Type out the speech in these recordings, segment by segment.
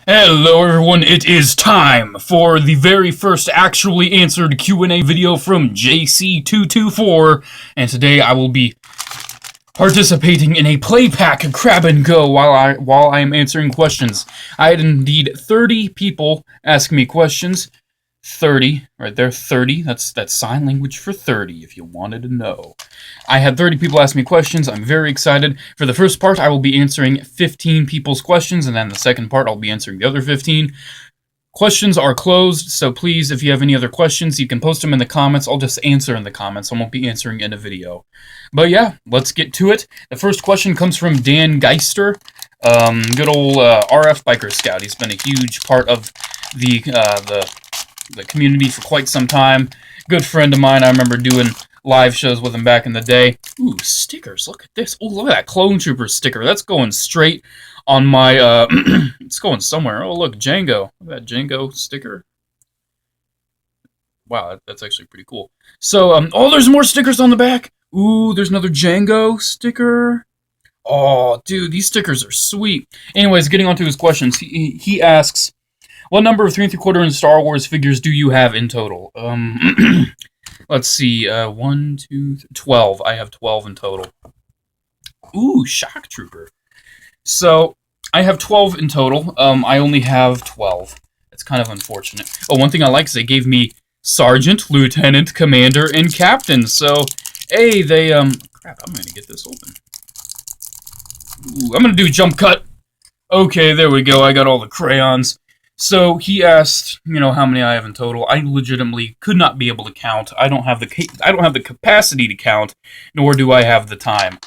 Hello everyone, it is time for the very first actually answered Q&A video from JC224, and today I will be participating in a play pack grab and go while I am answering questions. I had indeed 30 people ask me questions. 30, right there, 30. That's sign language for 30, if you wanted to know. I had 30 people ask me questions. I'm very excited. For the first part, I will be answering 15 people's questions, and then the second part, I'll be answering the other 15. Questions are closed, so please, if you have any other questions, you can post them in the comments. I'll just answer in the comments. I won't be answering in a video. But yeah, let's get to it. The first question comes from Dan Geister, good old RF Biker Scout. He's been a huge part of the community for quite some time. Good friend of mine. I remember doing live shows with him back in the day. Ooh, stickers. Look at this. Oh, look at that Clone Trooper sticker. That's going straight on my, it's going somewhere. Oh, look, Django. Look at that Django sticker. Wow, that's actually pretty cool. So, oh, there's more stickers on the back. Ooh, there's another Django sticker. Oh, dude, these stickers are sweet. Anyways, getting on to his questions. He asks, what number of 3 3/4 inch Star Wars figures do you have in total? Let's see. 1, 2, 12. I have 12 in total. Ooh, Shock Trooper. So, I have 12 in total. I only have 12. It's kind of unfortunate. Oh, one thing I like is they gave me Sergeant, Lieutenant, Commander, and Captain. So, hey, they, crap, I'm gonna get this open. Ooh, I'm gonna do jump cut. Okay, there we go. I got all the crayons. So he asked, how many I have in total. I legitimately could not be able to count. I don't have the capacity to count, nor do I have the time.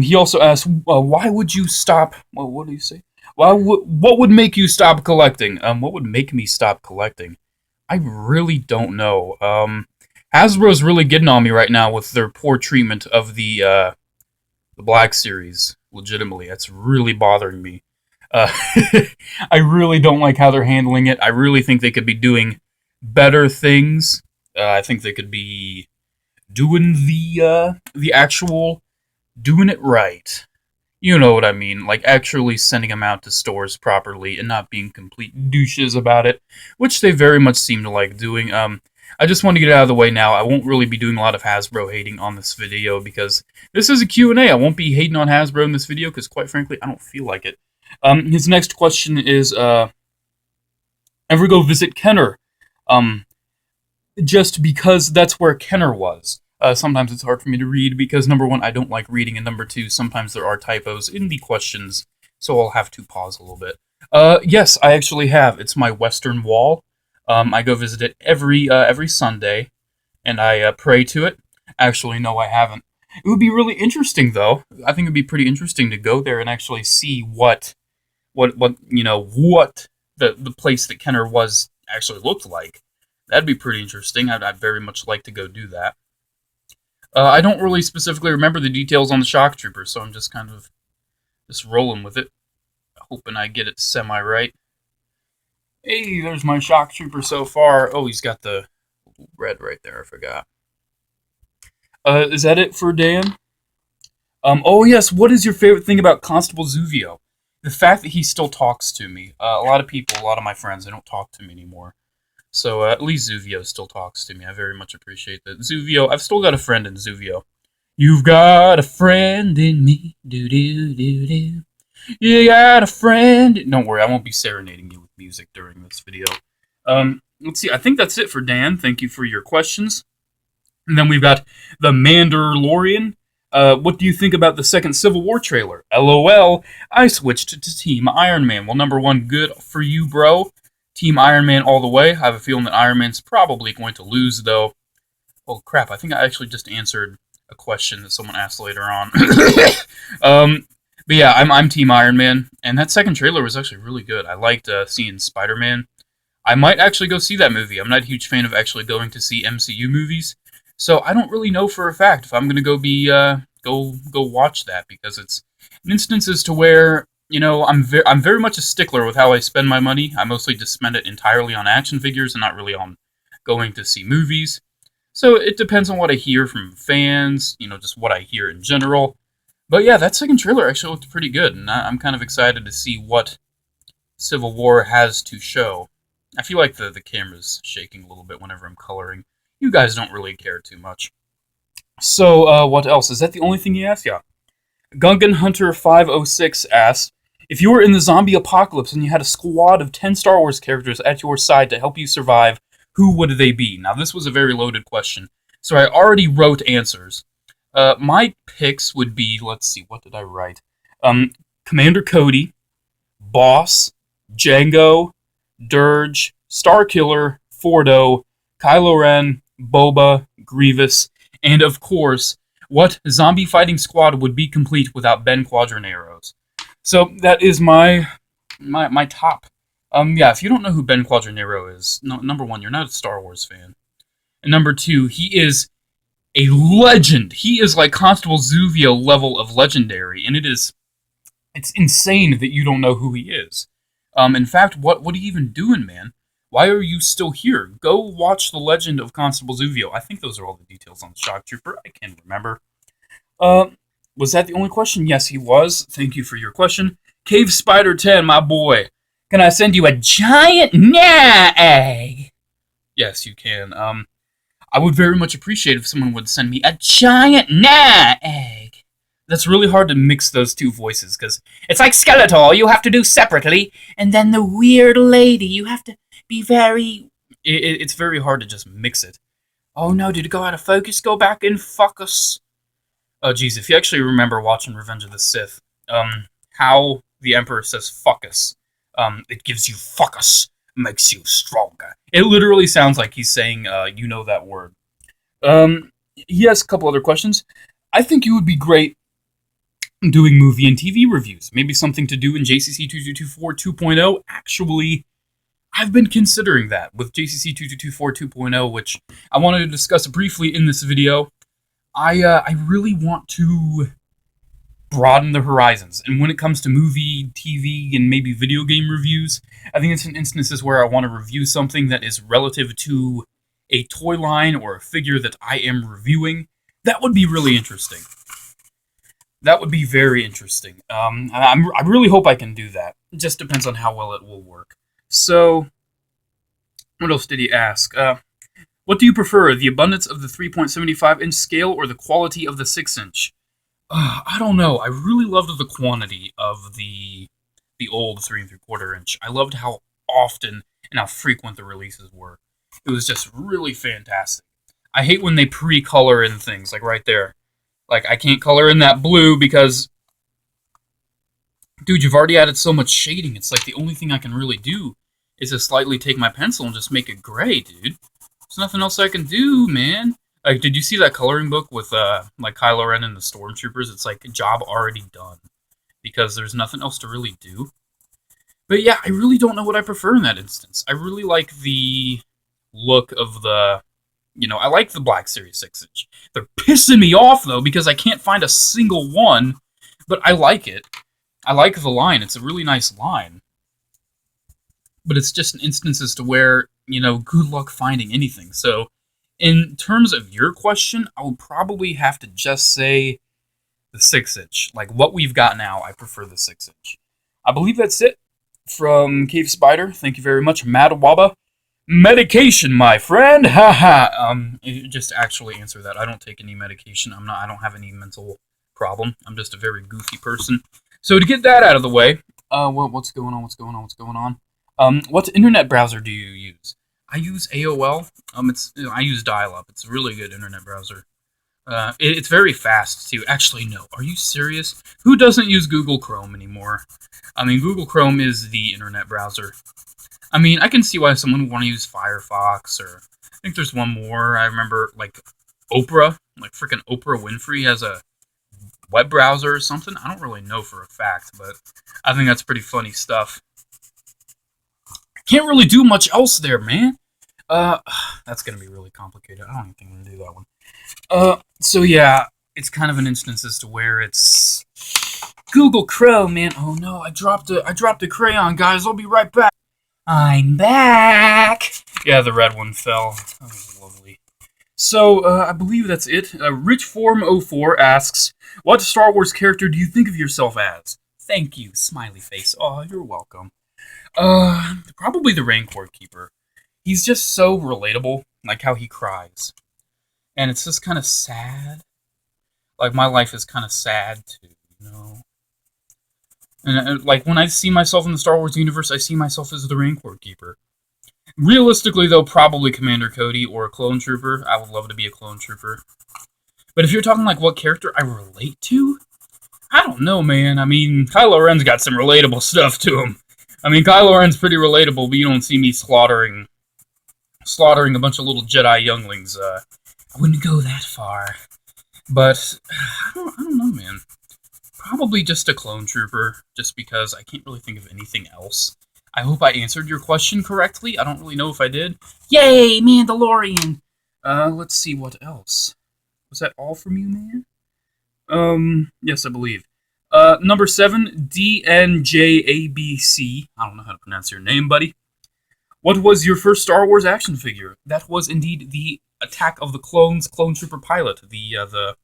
He also asked, why would you stop? Well, what do you say? What would make you stop collecting? What would make me stop collecting? I really don't know. Hasbro's really getting on me right now with their poor treatment of the Black Series. Legitimately, that's really bothering me. I really don't like how they're handling it. I really think they could be doing better things. I think they could be doing the actual doing it right. You know what I mean? Like actually sending them out to stores properly and not being complete douches about it, which they very much seem to like doing. I just want to get it out of the way now. I won't really be doing a lot of Hasbro hating on this video because this is a Q&A. I won't be hating on Hasbro in this video because quite frankly, I don't feel like it. His next question is, ever go visit Kenner? Just because that's where Kenner was. Sometimes it's hard for me to read because, number one, I don't like reading, and number two, sometimes there are typos in the questions, so I'll have to pause a little bit. Yes, I actually have. It's my Western Wall. I go visit it every Sunday, and I pray to it. Actually, no, I haven't. It would be really interesting, though. I think it would be pretty interesting to go there and actually see what the place that Kenner was actually looked like. That'd be pretty interesting. I'd very much like to go do that. I don't really specifically remember the details on the Shock Trooper, so I'm just kind of just rolling with it, hoping I get it semi-right. Hey, there's my Shock Trooper so far. Oh, he's got the red right there, I forgot. Is that it for Dan? Oh yes, what is your favorite thing about Constable Zuvio? The fact that he still talks to me. A lot of my friends, they don't talk to me anymore. So at least Zuvio still talks to me. I very much appreciate that. Zuvio, I've still got a friend in Zuvio. You've got a friend in me. Do-do-do-do. You got a friend. Don't worry, I won't be serenading you with music during this video. Let's see, I think that's it for Dan. Thank you for your questions. And then we've got the Mandalorian. What do you think about the second Civil War trailer? LOL, I switched to Team Iron Man. Well, number one, good for you, bro. Team Iron Man all the way. I have a feeling that Iron Man's probably going to lose, though. Oh, crap, I think I actually just answered a question that someone asked later on. But yeah, I'm Team Iron Man, and that second trailer was actually really good. I liked seeing Spider-Man. I might actually go see that movie. I'm not a huge fan of actually going to see MCU movies. So I don't really know for a fact if I'm gonna go watch that because it's an instance as to where I'm very much a stickler with how I spend my money. I mostly just spend it entirely on action figures and not really on going to see movies. So it depends on what I hear from fans, just what I hear in general. But yeah, that second trailer actually looked pretty good, and I'm kind of excited to see what Civil War has to show. I feel like the camera's shaking a little bit whenever I'm coloring. You guys don't really care too much. So, what else? Is that the only thing you asked? Yeah. Gungan Hunter 506 asked, if you were in the zombie apocalypse and you had a squad of 10 Star Wars characters at your side to help you survive, who would they be? Now, this was a very loaded question, so I already wrote answers. My picks would be, let's see, what did I write? Commander Cody, Boss, Django, Dirge, Starkiller, Fordo, Kylo Ren, Boba, Grievous, and of course, what zombie fighting squad would be complete without Ben Quadraneros? So that is my top. Yeah, if you don't know who Ben Quadranero is, number one, you're not a Star Wars fan. And number two, he is a legend. He is like Constable Zuvio level of legendary, and it's insane that you don't know who he is. In fact, what are you even doing, man? Why are you still here? Go watch The Legend of Constable Zuvio. I think those are all the details on the Shock Trooper. I can't remember. Was that the only question? Yes, he was. Thank you for your question. Cave Spider 10, my boy. Can I send you a giant egg? Yes, you can. I would very much appreciate if someone would send me a giant egg. That's really hard to mix those two voices, because it's like Skeletor, you have to do separately, and then the weird lady, you have to be very... It's very hard to just mix it. Oh no, did it go out of focus? Go back and focus. Oh geez, if you actually remember watching Revenge of the Sith, how the Emperor says fuckus, it gives you fuckus, makes you stronger. It literally sounds like he's saying, you know that word. He has a couple other questions. I think you would be great doing movie and TV reviews. Maybe something to do in JCC 2224 2.0. Actually, I've been considering that with JCC 2224 2.0, which I wanted to discuss briefly in this video. I really want to broaden the horizons. And when it comes to movie, TV, and maybe video game reviews, I think it's in instances where I want to review something that is relative to a toy line or a figure that I am reviewing. That would be really interesting. That would be very interesting. I really hope I can do that. It just depends on how well it will work. So, what else did he ask? What do you prefer, the abundance of the 3.75-inch scale or the quality of the 6-inch? I don't know. I really loved the quantity of the old 3 3/4-inch. I loved how often and how frequent the releases were. It was just really fantastic. I hate when they pre-color in things, like right there. Like, I can't color in that blue because, dude, you've already added so much shading. It's like the only thing I can really do is to slightly take my pencil and just make it gray, dude. There's nothing else I can do, man. Like, did you see that coloring book with, like, Kylo Ren and the Stormtroopers? It's like, job already done. Because there's nothing else to really do. But yeah, I really don't know what I prefer in that instance. I really like the look of the... I like the Black Series 6-inch. They're pissing me off, though, because I can't find a single one. But I like it. I like the line. It's a really nice line. But it's just an instance as to where, good luck finding anything. So, in terms of your question, I would probably have to just say the 6-inch. Like, what we've got now, I prefer the 6-inch. I believe that's it from Cave Spider. Thank you very much, Mad Wabba. Medication, my friend. Haha. Just actually answer that. I don't take any medication. I don't have any mental problem. I'm just a very goofy person. So to get that out of the way, what's going on? What internet browser do you use? I use AOL. I use dial-up. It's a really good internet browser. It's very fast too. Actually, no. Are you serious? Who doesn't use Google Chrome anymore? Google Chrome is the internet browser. I can see why someone would want to use Firefox, or I think there's one more. I remember, like, Oprah. Like, freaking Oprah Winfrey has a web browser or something. I don't really know for a fact, but I think that's pretty funny stuff. Can't really do much else there, man. That's gonna be really complicated. I don't even think I'm gonna do that one. So yeah, it's kind of an instance as to where it's Google Chrome, man. Oh no, I dropped a crayon, guys. I'll be right back. I'm back. Yeah, the red one fell. That was lovely. So, I believe that's it. Richform04 asks, what Star Wars character do you think of yourself as? Thank you, smiley face. Oh, you're welcome. Probably the Rancor Keeper. He's just so relatable, like how he cries. And it's just kind of sad. Like, my life is kind of sad, too, you know? And, like, when I see myself in the Star Wars universe, I see myself as the Rancor Keeper. Realistically, though, probably Commander Cody or a Clone Trooper. I would love to be a Clone Trooper. But if you're talking, like, what character I relate to, I don't know, man. I mean, Kylo Ren's got some relatable stuff to him. I mean, Kylo Ren's pretty relatable, but you don't see me slaughtering a bunch of little Jedi younglings. I wouldn't go that far. But, I don't know, man. Probably just a Clone Trooper, just because I can't really think of anything else. I hope I answered your question correctly. I don't really know if I did. Yay, Mandalorian! Let's see what else. Was that all from you, man? Yes, I believe. Number 7, DNJABC. I don't know how to pronounce your name, buddy. What was your first Star Wars action figure? That was indeed the Attack of the Clones Clone Trooper pilot, the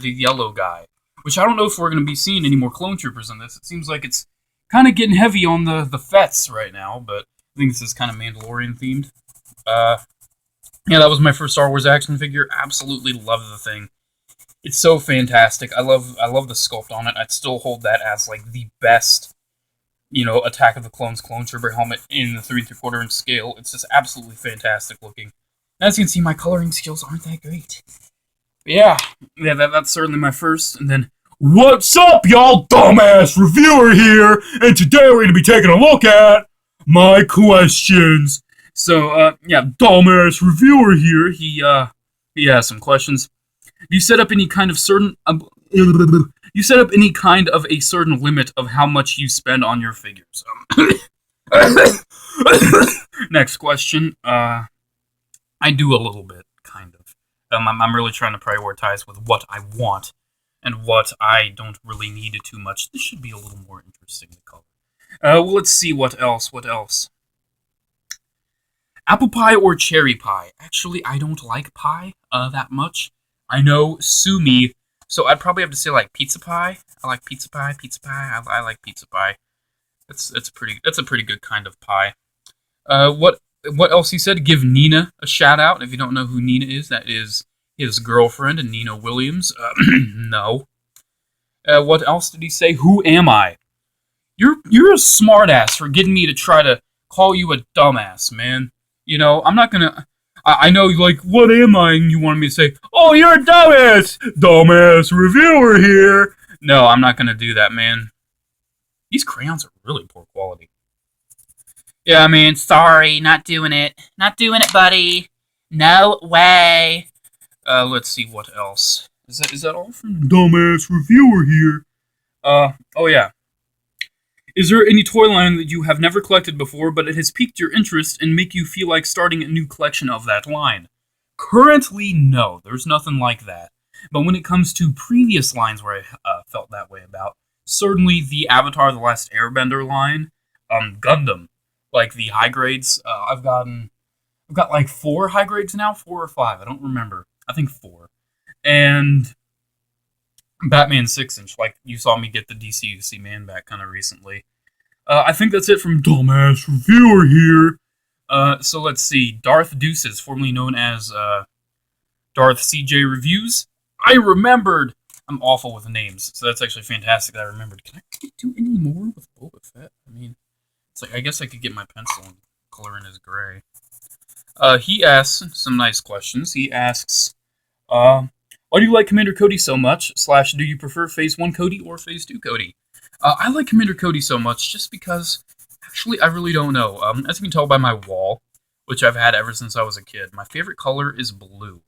yellow guy. Which I don't know if we're going to be seeing any more Clone Troopers in this. It seems like it's kind of getting heavy on the Fets right now, but I think this is kind of Mandalorian themed. Yeah, that was my first Star Wars action figure. Absolutely love the thing. It's so fantastic. I love the sculpt on it. I'd still hold that as like the best, Attack of the Clones Clone Trooper helmet in the 3 3/4 inch scale. It's just absolutely fantastic looking. As you can see, my coloring skills aren't that great. But yeah, that's certainly my first. And then, what's up, y'all? Dumbass reviewer here, and today we're gonna be taking a look at my questions. So, yeah, dumbass reviewer here. He has some questions. You set up any kind of a certain limit of how much you spend on your figures. Next question. I do a little bit, kind of. I'm really trying to prioritize with what I want and what I don't really need it too much. This should be a little more interesting to cover. Well, let's see what else. Apple pie or cherry pie? Actually, I don't like pie that much. I know, sue me. So I'd probably have to say like pizza pie. I like pizza pie. I like pizza pie. That's a pretty good kind of pie. What else he said? Give Nina a shout out. If you don't know who Nina is, that is his girlfriend, Nina Williams. No. What else did he say? Who am I? You're a smartass for getting me to try to call you a dumbass, man. I'm not gonna. I know, like, what am I? And you wanted me to say, oh, you're a dumbass reviewer here. No, I'm not gonna do that, man. These crayons are really poor quality. Yeah, I mean, sorry, not doing it. Not doing it, buddy. No way. Let's see what else. Is that all from dumbass reviewer here? Oh yeah. Is there any toy line that you have never collected before, but it has piqued your interest and make you feel like starting a new collection of that line? Currently, no. There's nothing like that. But when it comes to previous lines where I felt that way about, certainly the Avatar: The Last Airbender line, Gundam, like the high grades. I've got like 4 high grades now, 4 or 5. I don't remember. I think 4. And Batman 6-inch, like you saw me get the DCUC Man back kind of recently. I think that's it from Dumbass Reviewer here. So let's see. Darth Deuces, formerly known as Darth CJ Reviews. I remembered. I'm awful with names, so that's actually fantastic that I remembered. Can I do any more with Boba Fett? I mean, it's like, I guess I could get my pencil and color in his gray. He asks some nice questions. He asks, why do you like Commander Cody so much? / do you prefer Phase 1 Cody or Phase 2 Cody? I like Commander Cody so much just because, actually, I really don't know. As you can tell by my wall, which I've had ever since I was a kid, my favorite color is blue.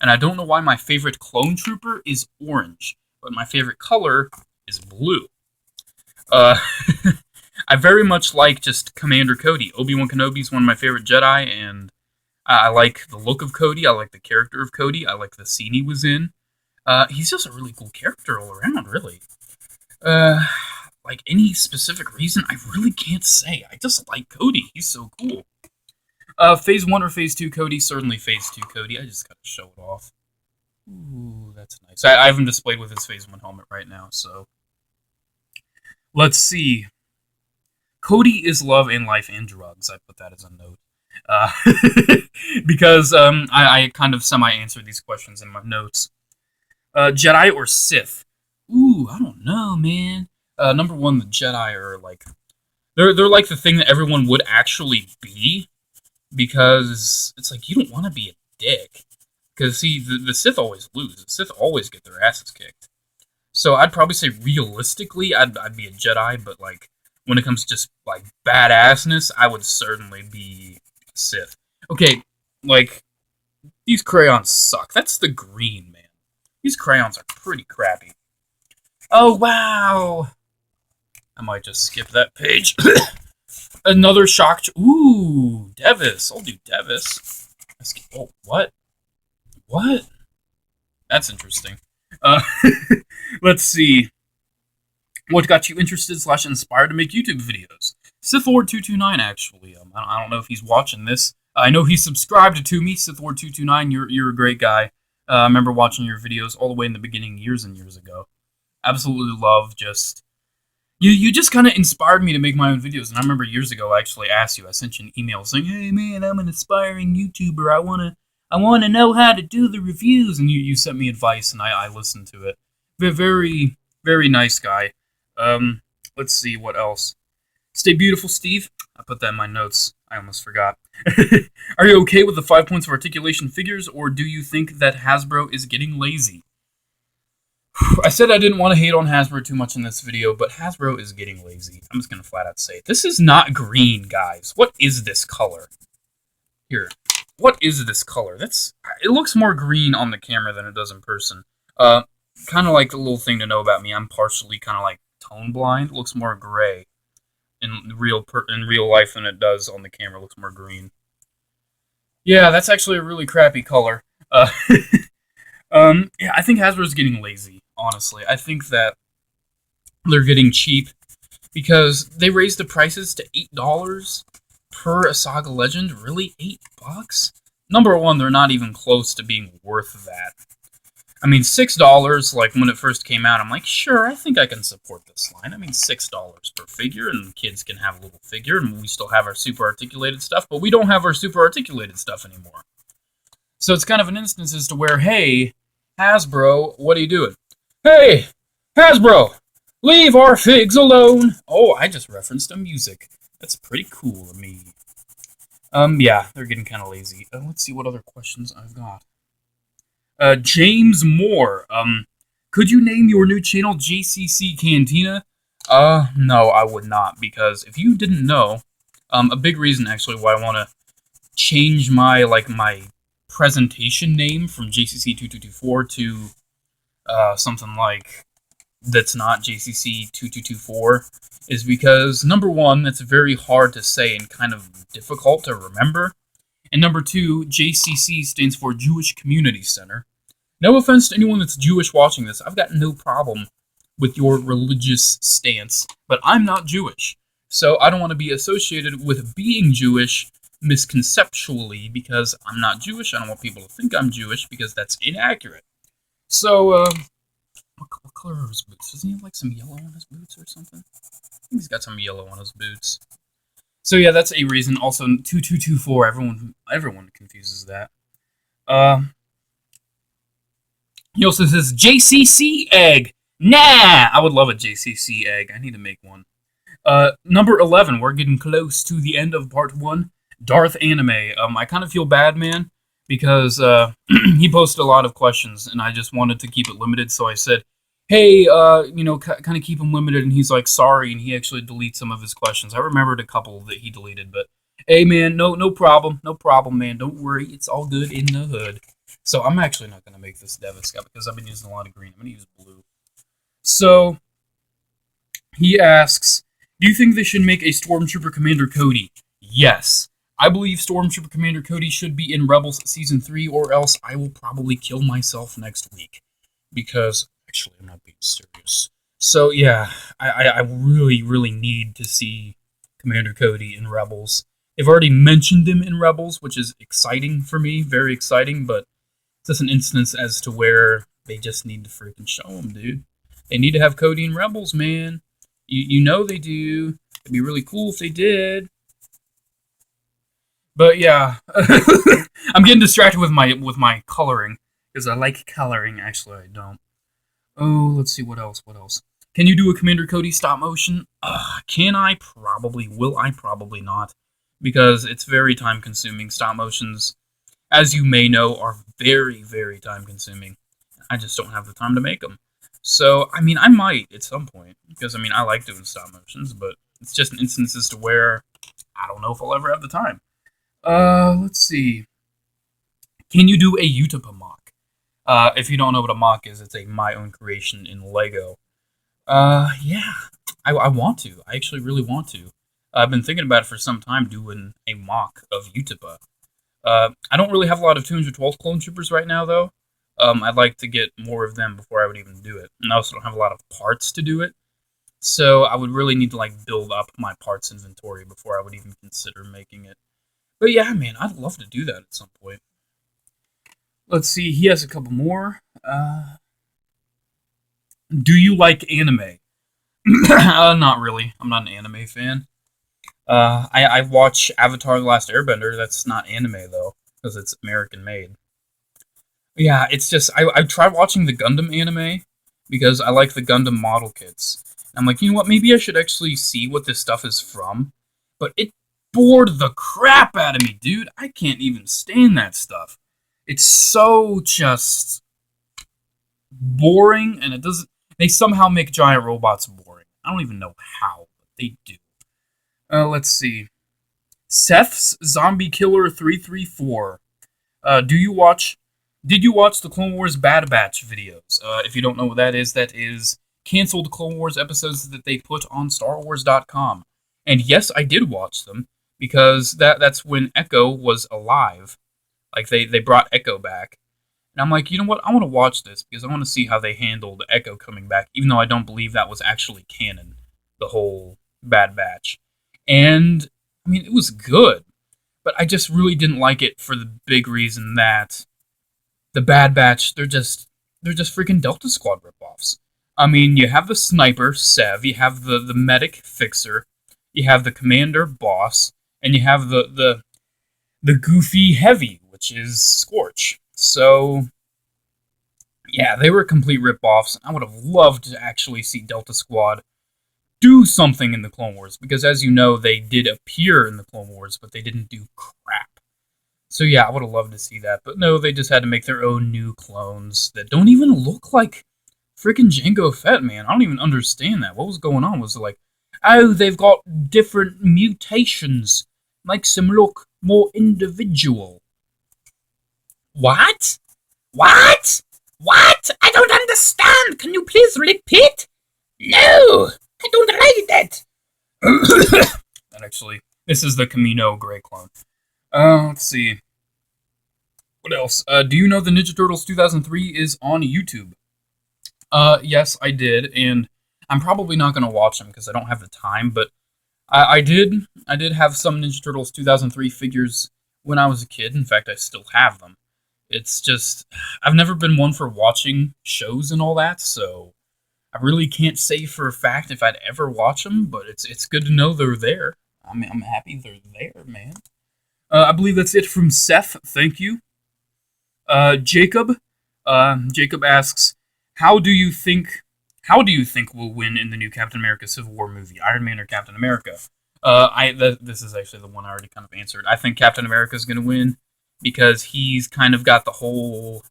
And I don't know why my favorite clone trooper is orange, but my favorite color is blue. I very much like just Commander Cody. Obi-Wan Kenobi is one of my favorite Jedi, and I like the look of Cody. I like the character of Cody. I like the scene he was in. He's just a really cool character all around, really. Like any specific reason, I really can't say. I just like Cody. He's so cool. Phase 1 or Phase 2 Cody? Certainly Phase 2 Cody. I just gotta show it off. Ooh, that's nice. I have him displayed with his Phase 1 helmet right now, so. Let's see. Cody is love and life and drugs. I put that as a note. Uh, because I kind of semi-answered these questions in my notes. Jedi or Sith? Ooh, I don't know, man. Number one, the Jedi are like they're like the thing that everyone would actually be, because it's like you don't want to be a dick. Because see, the Sith always lose. The Sith always get their asses kicked. So I'd probably say realistically, I'd be a Jedi, but like when it comes to just like badassness, I would certainly be a Sith. Okay, like these crayons suck. That's the green, man. These crayons are pretty crappy. Oh wow! I might just skip that page. Another shock. Ooh, Devis. I'll do Devis. Oh, what? What? That's interesting. Uh, let's see. What got you interested / inspired to make YouTube videos? SithLord229, actually. I don't know if he's watching this. I know he's subscribed to me, SithLord229. You're a great guy. I remember watching your videos all the way in the beginning, years and years ago. Absolutely love just... You just kind of inspired me to make my own videos. And I remember years ago, I actually asked you. I sent you an email saying, hey, man, I'm an aspiring YouTuber. I want to know how to do the reviews. And you sent me advice, and I listened to it. Very, very nice guy. Let's see, what else? Stay beautiful, Steve. I put that in my notes. I almost forgot. Are you okay with the 5 points of articulation figures, or do you think that Hasbro is getting lazy? I said I didn't want to hate on Hasbro too much in this video, but Hasbro is getting lazy. I'm just going to flat out say it. This is not green, guys. What is this color? Here. What is this color? It looks more green on the camera than it does in person. Kind of like the little thing to know about me. I'm partially kind of like tone blind. It looks more gray in real life than it does on the camera. It looks more green. Yeah, that's actually a really crappy color. Yeah, I think Hasbro's getting lazy, honestly. I think that they're getting cheap because they raised the prices to $8 per a Saga Legend. Really? $8? Number one, they're not even close to being worth that. I mean, $6, like, when it first came out, I'm like, sure, I think I can support this line. I mean, $6 per figure, and kids can have a little figure, and we still have our super articulated stuff, but we don't have our super articulated stuff anymore. So it's kind of an instance as to where, hey, Hasbro, what are you doing? Hey, Hasbro, leave our figs alone. Oh, I just referenced a music. That's pretty cool of me. Yeah, they're getting kind of lazy. Let's see what other questions I've got. James Moore, could you name your new channel JCC Cantina? No, I would not, because if you didn't know, a big reason actually why I want to change my presentation name from JCC 2224 to something like that's not JCC 2224 is because, number one, that's very hard to say and kind of difficult to remember. And number two, JCC stands for Jewish Community Center. No offense to anyone that's Jewish watching this. I've got no problem with your religious stance, but I'm not Jewish. So I don't want to be associated with being Jewish misconceptually because I'm not Jewish. I don't want people to think I'm Jewish because that's inaccurate. So, what color are his boots? Doesn't he have like some yellow on his boots or something? I think he's got some yellow on his boots. So yeah, that's a reason. Also, 2224. Everyone confuses that. He also says JCC egg. Nah, I would love a JCC egg. I need to make one. Number 11. We're getting close to the end of part 1. Darth Anime. I kind of feel bad, man, because he posted a lot of questions, and I just wanted to keep it limited. So I said, hey, kind of keep him limited, and he's like, sorry, and he actually deleted some of his questions. I remembered a couple that he deleted, but hey, man, no problem, man. Don't worry, it's all good in the hood. So I'm actually not going to make this Devis guy because I've been using a lot of green. I'm going to use blue. So he asks, do you think they should make a Stormtrooper Commander Cody? Yes. I believe Stormtrooper Commander Cody should be in Rebels Season 3, or else I will probably kill myself next week. Because, actually, I'm not being serious. So, yeah, I really, really need to see Commander Cody in Rebels. They've already mentioned him in Rebels, which is exciting for me, very exciting, but it's just an instance as to where they just need to freaking show him, dude. They need to have Cody in Rebels, man. You know they do. It'd be really cool if they did. But yeah, I'm getting distracted with my coloring because I like coloring. Actually, I don't. Oh, let's see what else. What else? Can you do a Commander Cody stop motion? Can I? Probably. Will I? Probably not, because it's very time consuming. Stop motions, as you may know, are very, very time consuming. I just don't have the time to make them. So, I mean, I might at some point, because, I mean, I like doing stop motions, but it's just instances to where I don't know if I'll ever have the time. Let's see. Can you do a Utapa mock? If you don't know what a mock is, it's a my own creation in Lego. Yeah. I want to. I actually really want to. I've been thinking about it for some time, doing a mock of Utapa. I don't really have a lot of 212 clone troopers right now, though. I'd like to get more of them before I would even do it. And I also don't have a lot of parts to do it. So I would really need to, like, build up my parts inventory before I would even consider making it. But yeah, man, I'd love to do that at some point. Let's see, he has a couple more. Do you like anime? Not really. I'm not an anime fan. I watch Avatar: The Last Airbender. That's not anime, though, because it's American made. Yeah, it's just, I tried watching the Gundam anime because I like the Gundam model kits. I'm like, you know what, maybe I should actually see what this stuff is from. But it bored the crap out of me, dude. I can't even stand that stuff. It's so just boring, and it doesn't. They somehow make giant robots boring. I don't even know how, but they do. Let's see. Seth's Zombie Killer 334. Did you watch the Clone Wars Bad Batch videos? If you don't know what that is canceled Clone Wars episodes that they put on StarWars.com. And yes, I did watch them, because that's when Echo was alive. Like, they brought Echo back. And I'm like, you know what? I want to watch this, because I want to see how they handled Echo coming back, even though I don't believe that was actually canon, the whole Bad Batch. And, I mean, it was good, but I just really didn't like it for the big reason that the Bad Batch, they're just freaking Delta Squad ripoffs. I mean, you have the sniper, Sev, you have the medic, Fixer, you have the commander, Boss, and you have the goofy Heavy, which is Scorch. So, yeah, they were complete ripoffs. I would have loved to actually see Delta Squad do something in the Clone Wars, because as you know, they did appear in the Clone Wars, but they didn't do crap. So yeah, I would have loved to see that, but no, they just had to make their own new clones that don't even look like freaking Jango Fett, man. I don't even understand that. What was going on? Was it like, oh, they've got different mutations, makes them look more individual. What? What? What? I don't understand. Can you please repeat? No, I don't like that. And actually, this is the Camino Grey clone. Let's see. What else? Do you know the Ninja Turtles 2003 is on YouTube? Yes, I did, and I'm probably not going to watch them because I don't have the time, but I did have some Ninja Turtles 2003 figures when I was a kid. In fact, I still have them. It's just, I've never been one for watching shows and all that, so I really can't say for a fact if I'd ever watch them, but it's good to know they're there. I mean, I'm happy they're there, man. I believe that's it from Seth. Thank you. Jacob. Jacob asks, How do you think will win in the new Captain America Civil War movie, Iron Man or Captain America? This is actually the one I already kind of answered. I think Captain America is going to win because he's kind of got the whole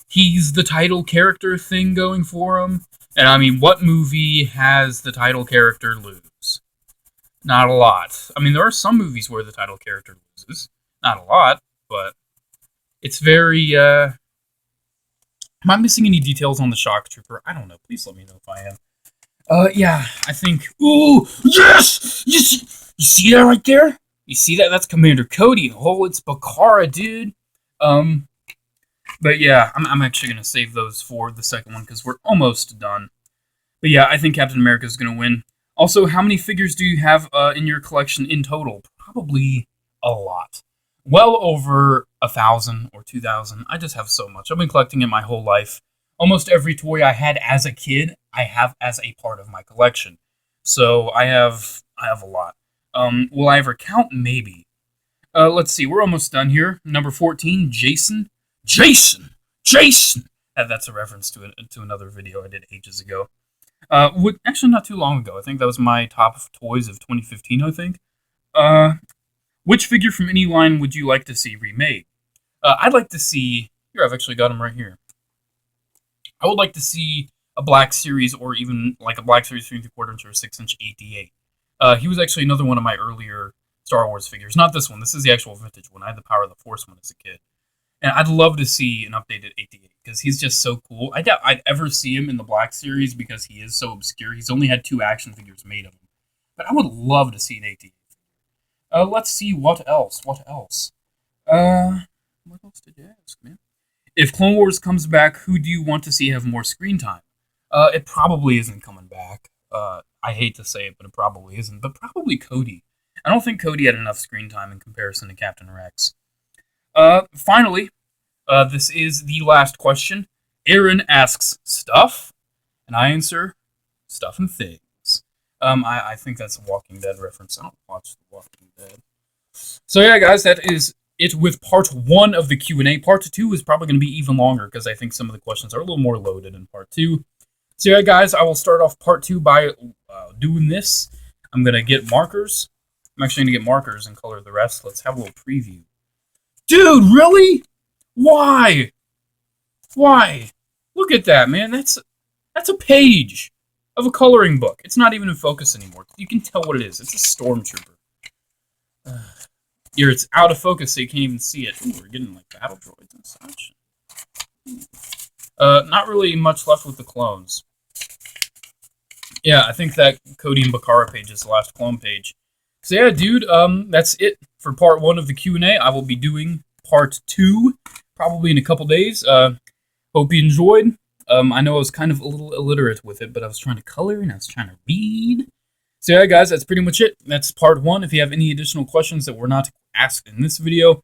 he's the title character thing going for him. And I mean, what movie has the title character lose? Not a lot. I mean, there are some movies where the title character loses. Not a lot, but it's very, Am I missing any details on the Shock Trooper? I don't know. Please let me know if I am. Yeah, I think... Ooh, yes! You see that right there? You see that? That's Commander Cody. Oh, it's Bakara, dude. But yeah, I'm actually going to save those for the second one because we're almost done. But yeah, I think Captain America is going to win. Also, how many figures do you have in your collection in total? Probably a lot. Well over 1,000 or 2,000. I just have so much. I've been collecting it my whole life. Almost every toy I had as a kid, I have as a part of my collection. So I have a lot. Will I ever count? Maybe. Let's see. We're almost done here. Number 14, Jason. Jason. Jason. That's a reference to another video I did ages ago. Actually not too long ago. I think that was my top of toys of 2015. I think. Which figure from any line would you like to see remade? I'd like to see. Here, I've actually got him right here. I would like to see a Black Series, or even like a Black Series 3 3/4 inch or 6 inch 8D8. He was actually another one of my earlier Star Wars figures. Not this one. This is the actual vintage one. I had the Power of the Force one as a kid. And I'd love to see an updated 8D8 because he's just so cool. I doubt I'd ever see him in the Black Series because he is so obscure. He's only had 2 action figures made of him. But I would love to see an 8D8 figure. Let's see what else. What else did you ask, man? If Clone Wars comes back, who do you want to see have more screen time? It probably isn't coming back. I hate to say it, but it probably isn't. But probably Cody. I don't think Cody had enough screen time in comparison to Captain Rex. Finally, this is the last question. Aaron asks, stuff? And I answer, stuff and things. I think that's a Walking Dead reference. I don't watch The Walking Dead. So yeah, guys, that is it with part 1 of the Q&A. Part 2 is probably going to be even longer because I think some of the questions are a little more loaded in part 2. So yeah, guys, I will start off part 2 by doing this. I'm going to get markers. I'm actually going to get markers and color the rest. Let's have a little preview. Dude, really? Why? Why? Look at that, man. That's a page of a coloring book. It's not even in focus anymore. You can tell what it is. It's a stormtrooper. Here, it's out of focus, so you can't even see it. Ooh, we're getting like battle droids and such. Not really much left with the clones. Yeah, I think that Cody and Bakara page is the last clone page. So yeah, dude, that's it for part 1 of the Q&A. I will be doing part 2 probably in a couple days. Hope you enjoyed. I know I was kind of a little illiterate with it, but I was trying to color and I was trying to read. So yeah, guys, that's pretty much it. That's part 1. If you have any additional questions that were not asked in this video,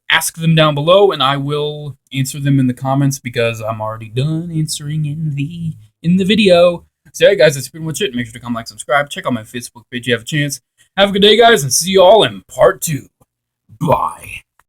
ask them down below, and I will answer them in the comments because I'm already done answering in the video. So yeah, guys, that's pretty much it. Make sure to comment, like, subscribe. Check out my Facebook page if you have a chance. Have a good day, guys, and see you all in part 2. Bye.